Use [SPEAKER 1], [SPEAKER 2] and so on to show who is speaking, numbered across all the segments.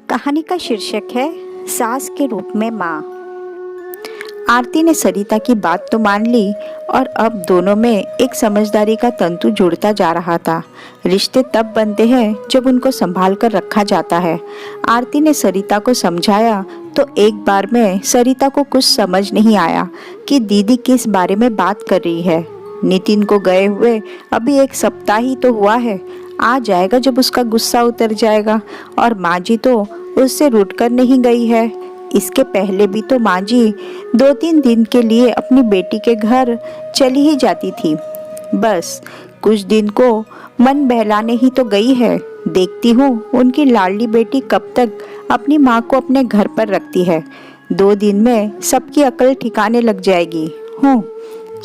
[SPEAKER 1] कहानी का शीर्षक है सास के रूप में माँ। आरती ने सरिता की बात तो मान ली और अब दोनों में एक समझदारी का तंतु जुड़ता जा रहा था। रिश्ते तब बनते हैं जब उनको संभाल कर रखा जाता है। आरती ने सरिता को समझाया तो एक बार में सरिता को कुछ समझ नहीं आया कि दीदी किस बारे में बात कर रही है। नितिन को गए हुए अभी एक सप्ताह ही तो हुआ है, आ जाएगा जब उसका गुस्सा उतर जाएगा। और माँ जी तो उससे रूठ कर नहीं गई है। इसके पहले भी तो माँ जी 2-3 दिन के लिए अपनी बेटी के घर चली ही जाती थी। बस कुछ दिन को मन बहलाने ही तो गई है। देखती हूँ उनकी लाडली बेटी कब तक अपनी माँ को अपने घर पर रखती है। 2 दिन में सबकी अकल ठिकाने लग जाएगी हूँ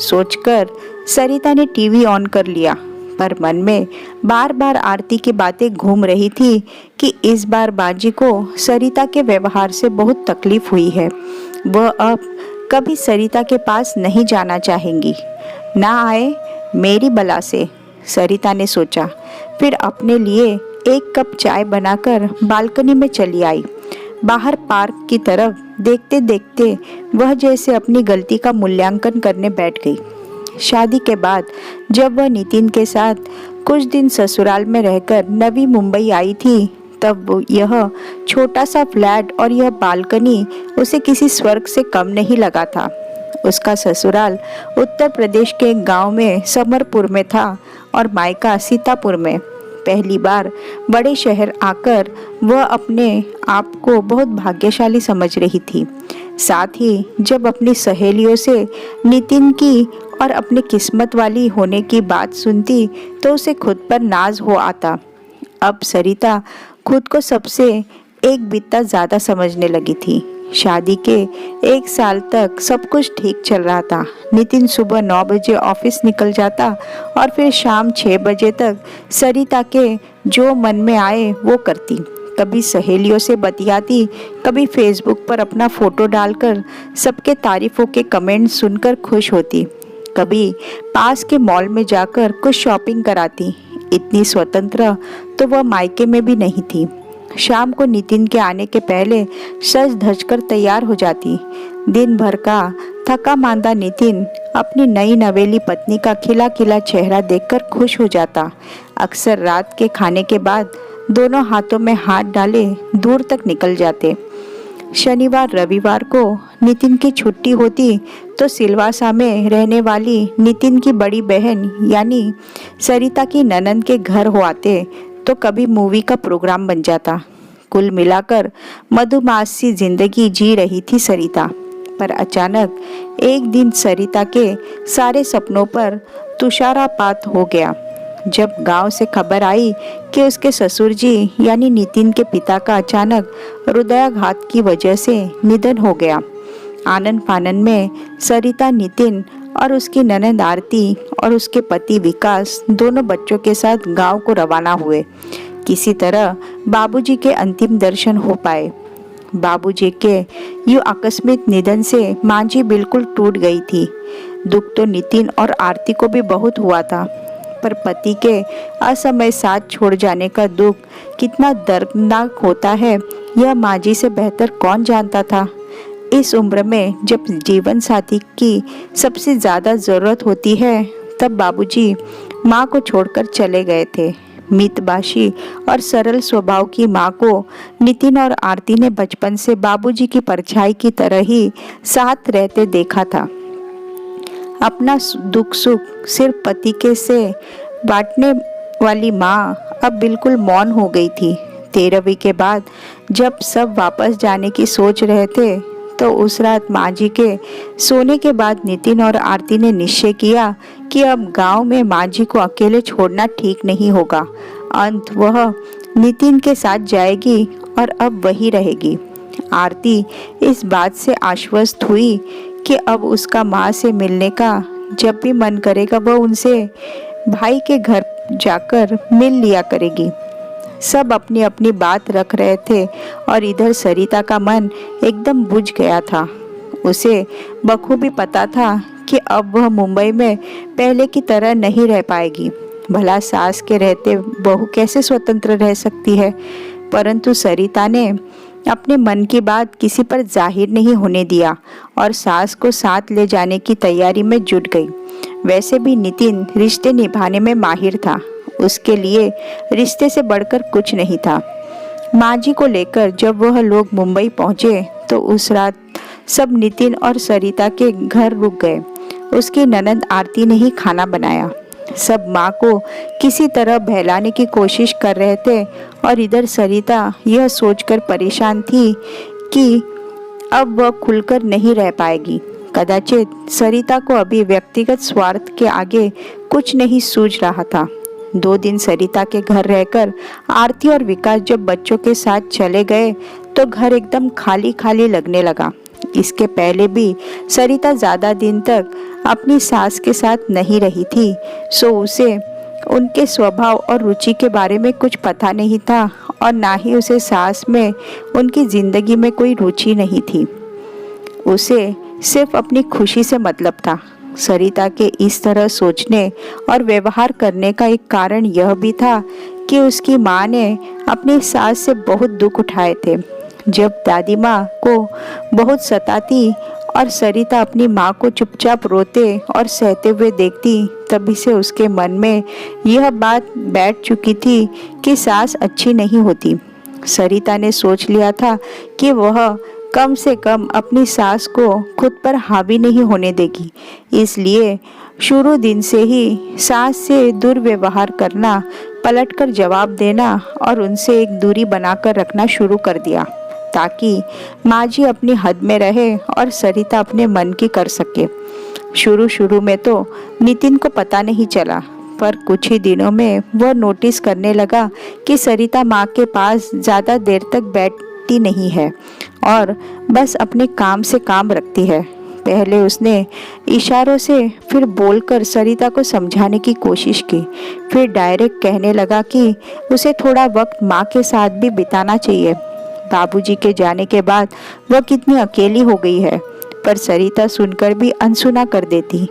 [SPEAKER 1] सोचकर सरिता ने टीवी ऑन कर लिया, पर मन में बार बार आरती की बातें घूम रही थी कि इस बार बाजी को सरिता के व्यवहार से बहुत तकलीफ हुई है। वह अब कभी सरिता के पास नहीं जाना चाहेंगी। ना आए मेरी बला से, सरिता ने सोचा। फिर अपने लिए एक कप चाय बनाकर बालकनी में चली आई। बाहर पार्क की तरफ देखते देखते वह जैसे अपनी गलती का मूल्यांकन करने बैठ गई। शादी के बाद जब वह नितिन के साथ कुछ दिन ससुराल में रहकर नवी मुंबई आई थी, तब यह छोटा सा फ्लैट और यह बालकनी उसे किसी स्वर्ग से कम नहीं लगा था। उसका ससुराल उत्तर प्रदेश के एक गांव में समरपुर में था और मायका सीतापुर में। पहली बार बड़े शहर आकर वह अपने आप को बहुत भाग्यशाली समझ रही थी। साथ ही जब अपनी सहेलियों से नितिन की और अपने किस्मत वाली होने की बात सुनती तो उसे खुद पर नाज हो आता। अब सरिता खुद को सबसे एक बित्ता ज़्यादा समझने लगी थी। शादी के 1 साल तक सब कुछ ठीक चल रहा था। नितिन सुबह 9 बजे ऑफिस निकल जाता और फिर शाम 6 बजे तक सरिता के जो मन में आए वो करती। कभी सहेलियों से बतियाती, कभी फेसबुक पर अपना फोटो डालकर सबके तारीफों के कमेंट सुनकर खुश होती, कभी पास के मॉल में जाकर कुछ शॉपिंग कराती। इतनी स्वतंत्र तो वह मायके में भी नहीं थी। शाम को नितिन के आने के पहले सज धज कर तैयार हो जाती। दिन भर का थका मांदा नितिन अपनी नई नवेली पत्नी का खिला खिला चेहरा देखकर खुश हो जाता। अक्सर रात के खाने के बाद दोनों हाथों में हाथ डाले दूर तक निकल जाते। शनिवार रविवार को नितिन की छुट्टी होती तो सिलवासा में रहने वाली नितिन की बड़ी बहन यानी सरिता की ननंद के घर हो आते तो कभी मूवी का प्रोग्राम बन जाता। कुल मिलाकर मधुमासी जिंदगी जी रही थी सरिता। पर अचानक एक दिन सरिता के सारे सपनों पर तुषारपात हो गया जब गांव से खबर आई कि उसके ससुर जी यानी नितिन के पिता का अचानक हृदयाघात की वजह से निधन हो गया। आनन फानन में सरिता नितिन और उसकी ननद आरती और उसके पति विकास दोनों बच्चों के साथ गांव को रवाना हुए। किसी तरह बाबूजी के अंतिम दर्शन हो पाए। बाबूजी के यूं आकस्मिक निधन से माँ जी बिल्कुल टूट गई थी। दुख तो नितिन और आरती को भी बहुत हुआ था, पर पति के असमय साथ छोड़ जाने का दुख कितना दर्दनाक होता है यह माँ जी से बेहतर कौन जानता था। इस उम्र में जब जीवन साथी की सबसे ज़्यादा ज़रूरत होती है तब बाबूजी माँ को छोड़कर चले गए थे। मितभाषी और सरल स्वभाव की माँ को नितिन और आरती ने बचपन से बाबूजी की परछाई की तरह ही साथ रहते देखा था। अपना दुख सुख सिर्फ पति के से बांटने वाली माँ अब बिल्कुल मौन हो गई थी। 13वीं के बाद जब सब वापस जाने की सोच रहे थे तो उस रात माँ जी के सोने के बाद नितिन और आरती ने निश्चय किया कि अब गांव में माँ जी को अकेले छोड़ना ठीक नहीं होगा। अंत वह नितिन के साथ जाएगी और अब वही रहेगी। आरती इस बात से आश्वस्त हुई कि अब उसका माँ से मिलने का जब भी मन करेगा वह उनसे भाई के घर जाकर मिल लिया करेगी। सब अपनी अपनी बात रख रहे थे और इधर सरिता का मन एकदम बुझ गया था। उसे बखूबी पता था कि अब वह मुंबई में पहले की तरह नहीं रह पाएगी। भला सास के रहते बहू कैसे स्वतंत्र रह सकती है। परंतु सरिता ने अपने मन की बात किसी पर जाहिर नहीं होने दिया और सास को साथ ले जाने की तैयारी में जुट गई। वैसे भी नितिन रिश्ते निभाने में माहिर था, उसके लिए रिश्ते से बढ़कर कुछ नहीं था। माँ जी को लेकर जब वह लोग मुंबई पहुंचे तो उस रात सब नितिन और सरिता के घर रुक गए। उसकी ननद आरती ने ही खाना बनाया। सब माँ को किसी तरह बहलाने की कोशिश कर रहे थे और इधर सरिता यह सोचकर परेशान थी कि अब वह खुलकर नहीं रह पाएगी। कदाचित सरिता को अभी व्यक्तिगत स्वार्थ के आगे कुछ नहीं सूझ रहा था। 2 दिन सरिता के घर रहकर आरती और विकास जब बच्चों के साथ चले गए तो घर एकदम खाली खाली लगने लगा। इसके पहले भी सरिता ज़्यादा दिन तक अपनी सास के साथ नहीं रही थी, सो उसे उनके स्वभाव और रुचि के बारे में कुछ पता नहीं था और ना ही उसे सास में उनकी ज़िंदगी में कोई रुचि नहीं थी। उसे सिर्फ अपनी खुशी से मतलब था। सरिता के इस तरह सोचने और व्यवहार करने का एक कारण यह भी था कि उसकी माँ ने अपनी सास से बहुत दुख उठाए थे। जब दादी माँ को बहुत सताती और सरिता अपनी माँ को चुपचाप रोते और सहते हुए देखती, तभी से उसके मन में यह बात बैठ चुकी थी कि सास अच्छी नहीं होती। सरिता ने सोच लिया था कि वह कम से कम अपनी सास को खुद पर हावी नहीं होने देगी। इसलिए शुरू दिन से ही सास से दुर्व्यवहार करना, पलटकर जवाब देना और उनसे एक दूरी बनाकर रखना शुरू कर दिया, ताकि माँ जी अपनी हद में रहे और सरिता अपने मन की कर सके। शुरू शुरू में तो नितिन को पता नहीं चला, पर कुछ ही दिनों में वह नोटिस करने लगा कि सरिता माँ के पास ज़्यादा देर तक बैठती नहीं है और बस अपने काम से काम रखती है। पहले उसने इशारों से, फिर बोलकर सरिता को समझाने की कोशिश की, फिर डायरेक्ट कहने लगा कि उसे थोड़ा वक्त माँ के साथ भी बिताना चाहिए। बाबूजी के जाने के बाद वह कितनी अकेली हो गई है, पर सरिता सुनकर भी अनसुना कर देती।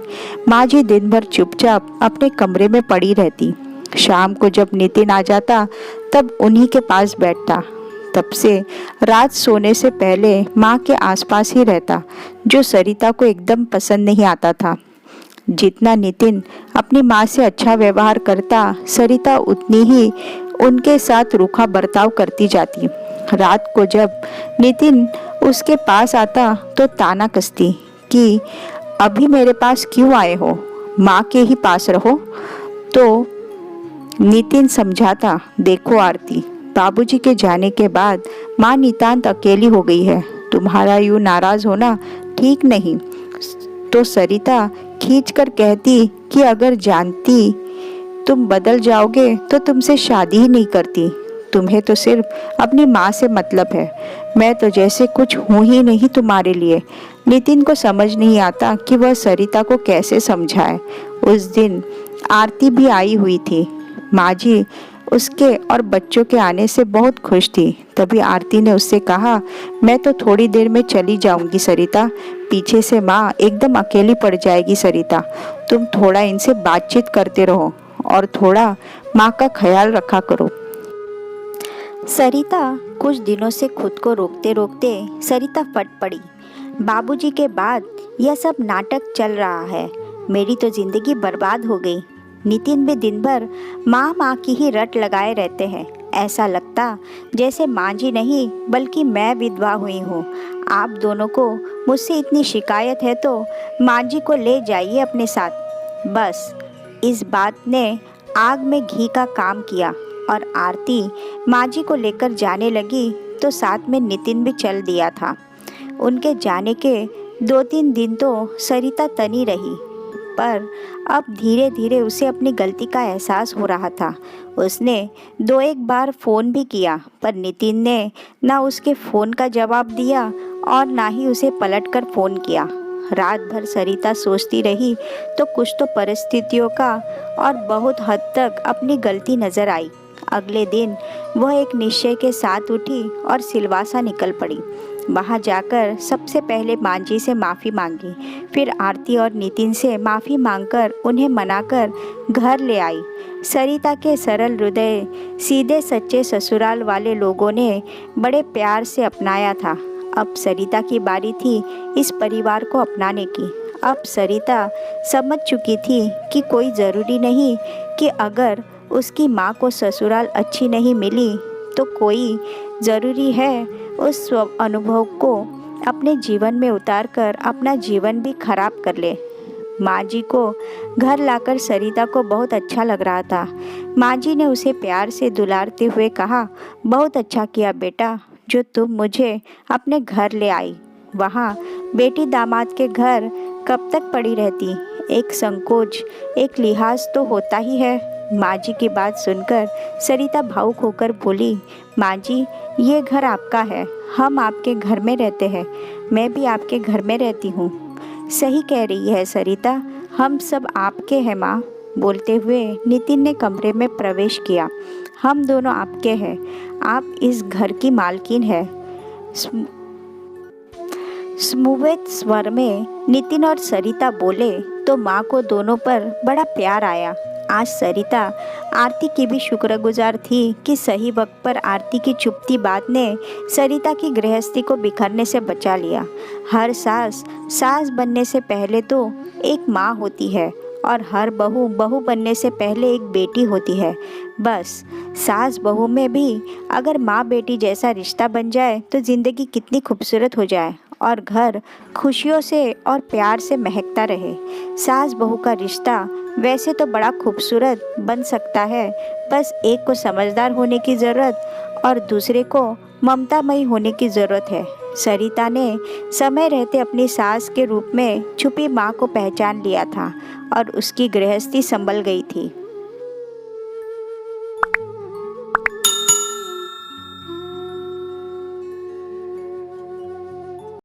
[SPEAKER 1] माँ जी दिन भर चुपचाप अपने कमरे में पड़ी रहती। शाम को जब नितिन आ जाता तब उन्हीं के पास बैठता। तब से रात सोने से पहले माँ के आसपास ही रहता, जो सरिता को एकदम पसंद नहीं आता था। जितना नितिन अपनी माँ से अच्छा व्यवहार करता, सरिता उतनी ही उनके साथ रूखा बर्ताव करती जाती। रात को जब नितिन उसके पास आता तो ताना कसती कि अभी मेरे पास क्यों आए हो, माँ के ही पास रहो। तो नितिन समझाता, देखो आरती, बाबूजी के जाने के बाद माँ नितांत अकेली हो गई है, तुम्हारा यूँ नाराज होना ठीक नहीं। तो सरिता खींच कर कहती कि अगर जानती तुम बदल जाओगे तो तुमसे शादी ही नहीं करती, तुम्हें तो सिर्फ अपनी माँ से मतलब है, मैं तो जैसे कुछ हूँ ही नहीं तुम्हारे लिए। नितिन को समझ नहीं आता कि वह सरिता को कैसे समझाए। उस दिन आरती भी आई हुई थी। माँ जी उसके और बच्चों के आने से बहुत खुश थी। तभी आरती ने उससे कहा, मैं तो थोड़ी देर में चली जाऊंगी सरिता, पीछे से माँ एकदम अकेली पड़ जाएगी। सरिता, तुम थोड़ा इनसे बातचीत करते रहो और थोड़ा माँ का ख्याल रखा करो। सरिता कुछ दिनों से खुद को रोकते रोकते सरिता फट पड़ी। बाबूजी के बाद यह सब नाटक चल रहा है, मेरी तो जिंदगी बर्बाद हो गई। नितिन भी दिन भर माँ माँ की ही रट लगाए रहते हैं। ऐसा लगता जैसे माँ जी नहीं बल्कि मैं विधवा हुई हूँ। आप दोनों को मुझसे इतनी शिकायत है तो माँ जी को ले जाइए अपने साथ। बस इस बात ने आग में घी का काम किया और आरती माँ जी को लेकर जाने लगी तो साथ में नितिन भी चल दिया था। उनके जाने के 2-3 दिन तो सरिता तनी रही, पर अब धीरे धीरे उसे अपनी गलती का एहसास हो रहा था। उसने 2-1 बार फ़ोन भी किया, पर नितिन ने ना उसके फ़ोन का जवाब दिया और ना ही उसे पलट कर फ़ोन किया। रात भर सरिता सोचती रही तो कुछ तो परिस्थितियों का और बहुत हद तक अपनी गलती नज़र आई। अगले दिन वह एक निश्चय के साथ उठी और सिलवासा निकल पड़ी। वहाँ जाकर सबसे पहले माँ जी से माफ़ी मांगी, फिर आरती और नितिन से माफ़ी मांगकर उन्हें मनाकर घर ले आई। सरिता के सरल हृदय, सीधे सच्चे ससुराल वाले लोगों ने बड़े प्यार से अपनाया था। अब सरिता की बारी थी इस परिवार को अपनाने की। अब सरिता समझ चुकी थी कि कोई ज़रूरी नहीं कि अगर उसकी माँ को ससुराल अच्छी नहीं मिली तो कोई ज़रूरी है उस अनुभव को अपने जीवन में उतार कर अपना जीवन भी खराब कर ले। माँ जी को घर लाकर सरिता को बहुत अच्छा लग रहा था। माँ जी ने उसे प्यार से दुलारते हुए कहा, बहुत अच्छा किया बेटा जो तुम मुझे अपने घर ले आई। वहाँ बेटी दामाद के घर कब तक पड़ी रहती, एक संकोच, एक लिहाज तो होता ही है। माँ जी की बात सुनकर सरिता भावुक होकर बोली, माँ जी ये घर आपका है, हम आपके घर में रहते हैं, मैं भी आपके घर में रहती हूँ। सही कह रही है सरिता, हम सब आपके हैं माँ। बोलते हुए नितिन ने कमरे में प्रवेश किया। हम दोनों आपके हैं, आप इस घर की मालकिन है। स्मुवेत स्वर में नितिन और सरिता बोले तो माँ को दोनों पर बड़ा प्यार आया। आज सरिता आरती की भी शुक्रगुजार थी कि सही वक्त पर आरती की चुपती बात ने सरिता की गृहस्थी को बिखरने से बचा लिया। हर सास बनने से पहले तो एक माँ होती है और हर बहू बनने से पहले एक बेटी होती है। बस सास बहू में भी अगर माँ बेटी जैसा रिश्ता बन जाए तो ज़िंदगी कितनी खूबसूरत हो जाए और घर खुशियों से और प्यार से महकता रहे। सास बहू का रिश्ता वैसे तो बड़ा खूबसूरत बन सकता है, बस एक को समझदार होने की ज़रूरत और दूसरे को ममतामयी होने की ज़रूरत है। सरिता ने समय रहते अपनी सास के रूप में छुपी माँ को पहचान लिया था और उसकी गृहस्थी संभल गई थी।